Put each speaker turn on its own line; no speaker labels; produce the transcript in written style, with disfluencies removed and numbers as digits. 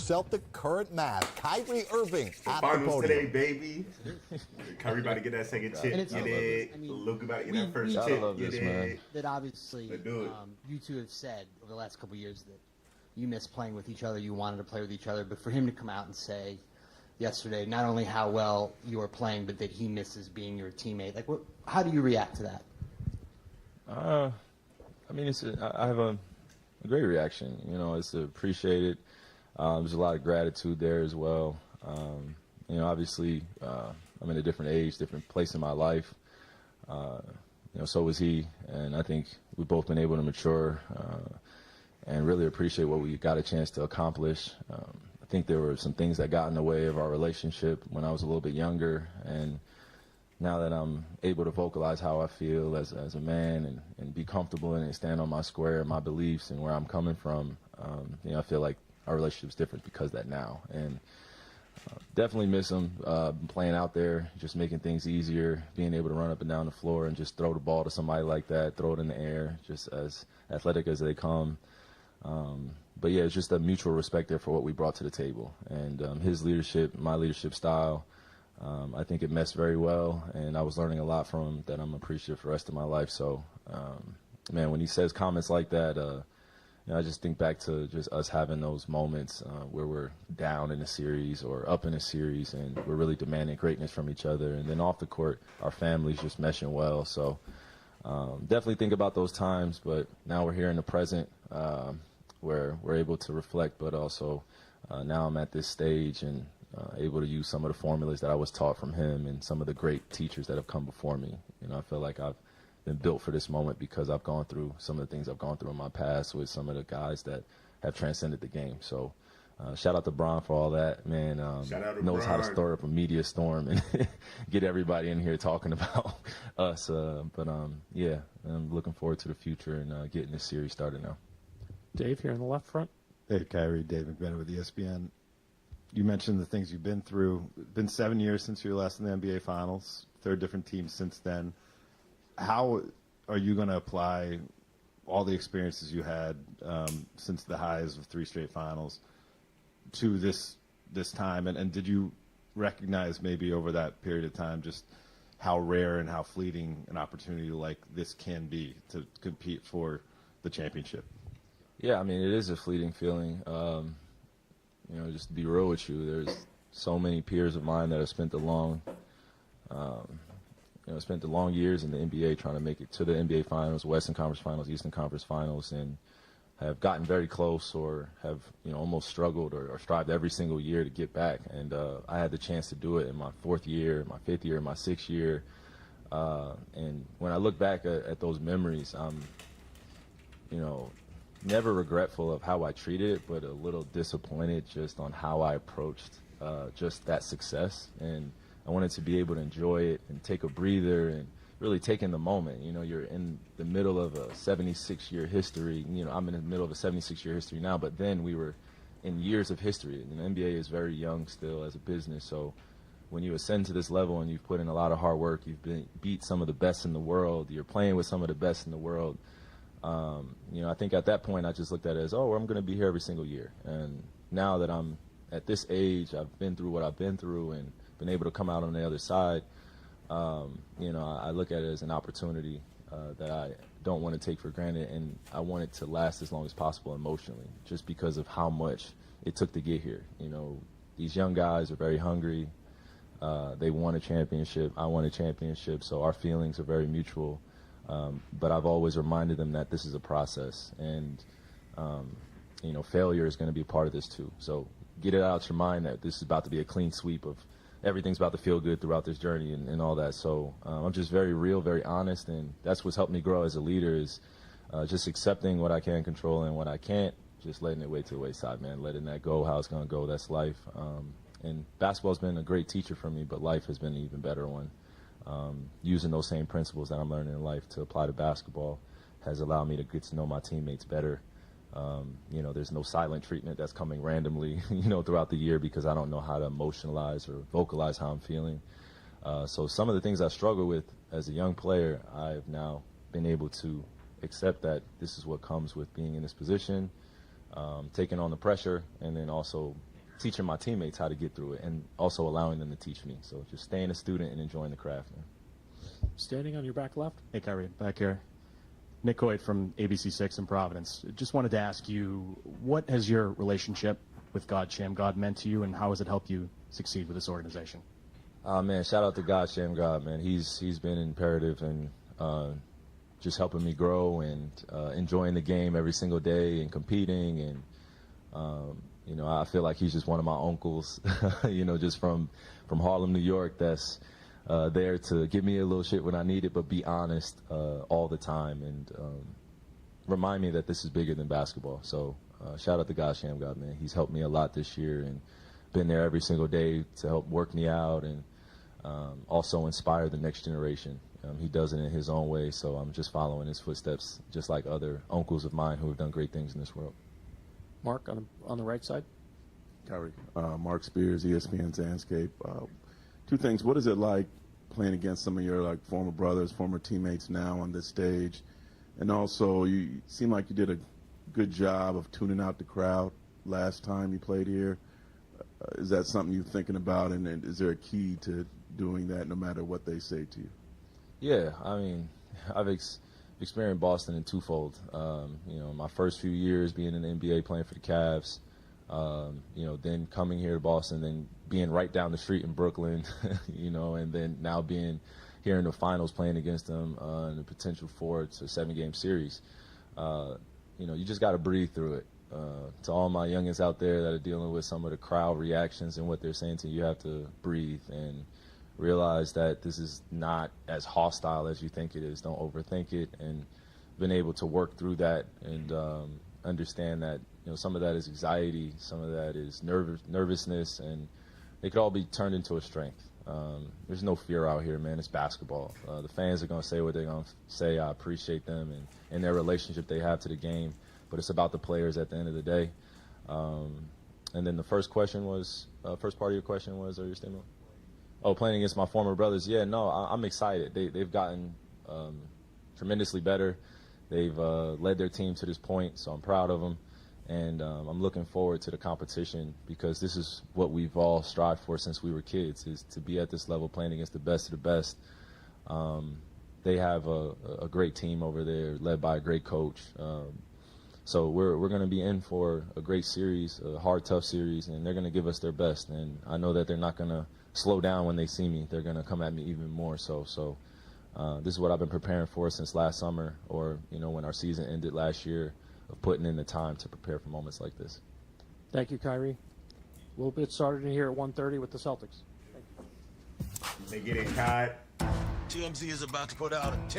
Celtic current mass, Kyrie Irving at the
Finals
podium.
today, baby. Kyrie about to get that second chip. You dig? Luka about to get that first chip. You dig?
That obviously
Let's do it.
you two have said over the last couple of years that you miss playing with each other, you wanted to play with each other, but for him to come out and say yesterday not only how well you are playing, but that he misses being your teammate, like, how do you react to that?
I mean, I have a great reaction. You know, it's appreciated. There's a lot of gratitude there as well. You know, obviously, I'm in a different age, different place in my life. You know, so was he, and I think we've both been able to mature and really appreciate what we got a chance to accomplish. I think there were some things that got in the way of our relationship when I was a little bit younger, and now that I'm able to vocalize how I feel as a man and be comfortable in it and stand on my square, my beliefs and where I'm coming from, you know, I feel like our relationship's different because of that now. And definitely miss him playing out there, just making things easier, being able to run up and down the floor and just throw the ball to somebody like that, throw it in the air, just as athletic as they come. But yeah, it's just a mutual respect there for what we brought to the table. And his leadership, my leadership style, I think it meshed very well, and I was learning a lot from him that I'm appreciative for the rest of my life. So, man, when he says comments like that, you know, I just think back to just us having those moments where we're down in a series or up in a series, and we're really demanding greatness from each other. And then off the court, our families just meshing well. So definitely think about those times, but now we're here in the present where we're able to reflect, but also now I'm at this stage and able to use some of the formulas that I was taught from him and some of the great teachers that have come before me. You know, I feel like I've been built for this moment because I've gone through some of the things I've gone through in my past with some of the guys that have transcended the game. So shout out to Bron for all that, man.
Shout out to
knows how to
Bron.
stir up a media storm and get everybody in here talking about us. Yeah, I'm looking forward to the future and getting this series started now.
Dave, here in the left front.
Hey, Kyrie, Dave McBennett with ESPN. You mentioned the things you've been through. It's been 7 years since you were last in the NBA Finals, third different team since then. How are you going to apply all the experiences you had since the highs of 3 straight finals to this time? And did you recognize maybe over that period of time just how rare and how fleeting an opportunity like this can be to compete for the championship?
Yeah, I mean, it is a fleeting feeling. You know, just to be real with you, there's so many peers of mine that have spent the long years in the NBA trying to make it to the NBA Finals, Western Conference Finals, Eastern Conference Finals, and have gotten very close or have, you know, almost struggled or strived every single year to get back. And I had the chance to do it in my 4th year, my 5th year, my 6th year. And when I look back at those memories, I'm, you know, never regretful of how I treated it, but a little disappointed just on how I approached just that success. And I wanted to be able to enjoy it and take a breather and really take in the moment. You know, you're in the middle of a 76-year history. You know, I'm in the middle of a 76-year history now, but then we were in years of history. And the NBA is very young still as a business. So when you ascend to this level and you've put in a lot of hard work, you've beat some of the best in the world, you're playing with some of the best in the world. You know, I think at that point I just looked at it as, oh, I'm going to be here every single year. And now that I'm at this age, I've been through what I've been through and been able to come out on the other side. You know, I look at it as an opportunity that I don't want to take for granted, and I want it to last as long as possible emotionally, just because of how much it took to get here. You know, these young guys are very hungry. They want a championship. I want a championship, so our feelings are very mutual. But I've always reminded them that this is a process, and you know, failure is going to be a part of this too. So get it out your mind that this is about to be a clean sweep of everything's about to feel good throughout this journey and all that. So I'm just very real, very honest, and that's what's helped me grow as a leader is just accepting what I can control and what I can't, just letting it wait to the wayside, man, letting that go how it's going to go. That's life. And basketball's been a great teacher for me, but life has been an even better one. Using those same principles that I'm learning in life to apply to basketball has allowed me to get to know my teammates better. You know, there's no silent treatment that's coming randomly, you know, throughout the year because I don't know how to emotionalize or vocalize how I'm feeling. So some of the things I struggle with as a young player, I've now been able to accept that this is what comes with being in this position, taking on the pressure, and then also teaching my teammates how to get through it, and also allowing them to teach me. So just staying a student and enjoying the craft, man.
Standing on your back left.
Hey, Kyrie, back here. Nick Coit from ABC6 in Providence. Just wanted to ask you, what has your relationship with God, Sham God, meant to you, and how has it helped you succeed with this organization?
Man, shout out to God, Sham God, man. He's been imperative and just helping me grow and enjoying the game every single day and competing. And, I feel like he's just one of my uncles, just from Harlem, New York, that's there to give me a little shit when I need it, but be honest all the time and remind me that this is bigger than basketball. So shout out to God, Sham God, man. He's helped me a lot this year and been there every single day to help work me out and also inspire the next generation. He does it in his own way, so I'm just following his footsteps, just like other uncles of mine who have done great things in this world.
Mark on the right side.
Kyrie, Mark Spears, ESPN's Landscape. Two things. What is it like playing against some of your former brothers, former teammates now on this stage? And also, you seem like you did a good job of tuning out the crowd last time you played here. Is that something you're thinking about, and is there a key to doing that no matter what they say to you?
Yeah, I mean, I've experienced Boston in twofold. My first few years being in the NBA playing for the Cavs, then coming here to Boston, then being right down the street in Brooklyn, and then now being here in the finals playing against them in the potential 4 to 7 game series. You just got to breathe through it. To all my youngins out there that are dealing with some of the crowd reactions and what they're saying to you, you have to breathe and realize that this is not as hostile as you think it is. Don't overthink it, and been able to work through that and understand that some of that is anxiety, some of that is nervousness, and it could all be turned into a strength. There's no fear out here, man. It's basketball. The fans are going to say what they're going to say. I appreciate them and their relationship they have to the game, but it's about the players at the end of the day. And then the first part of your question was, or your statement? Oh, playing against my former brothers. Yeah, no, I'm excited. They've gotten tremendously better. They've led their team to this point, so I'm proud of them. And I'm looking forward to the competition because this is what we've all strived for since we were kids, is to be at this level playing against the best of the best. They have a great team over there led by a great coach. So we're going to be in for a great series, a hard, tough series, and they're going to give us their best. And I know that they're not going to slow down when they see me. They're going to come at me even more so. So this is what I've been preparing for since last summer, or when our season ended last year, of putting in the time to prepare for moments like this.
Thank you, Kyrie. We'll get started in here at 1:30 with the Celtics.
They get it, Kai.
TMZ is about to put out a tape.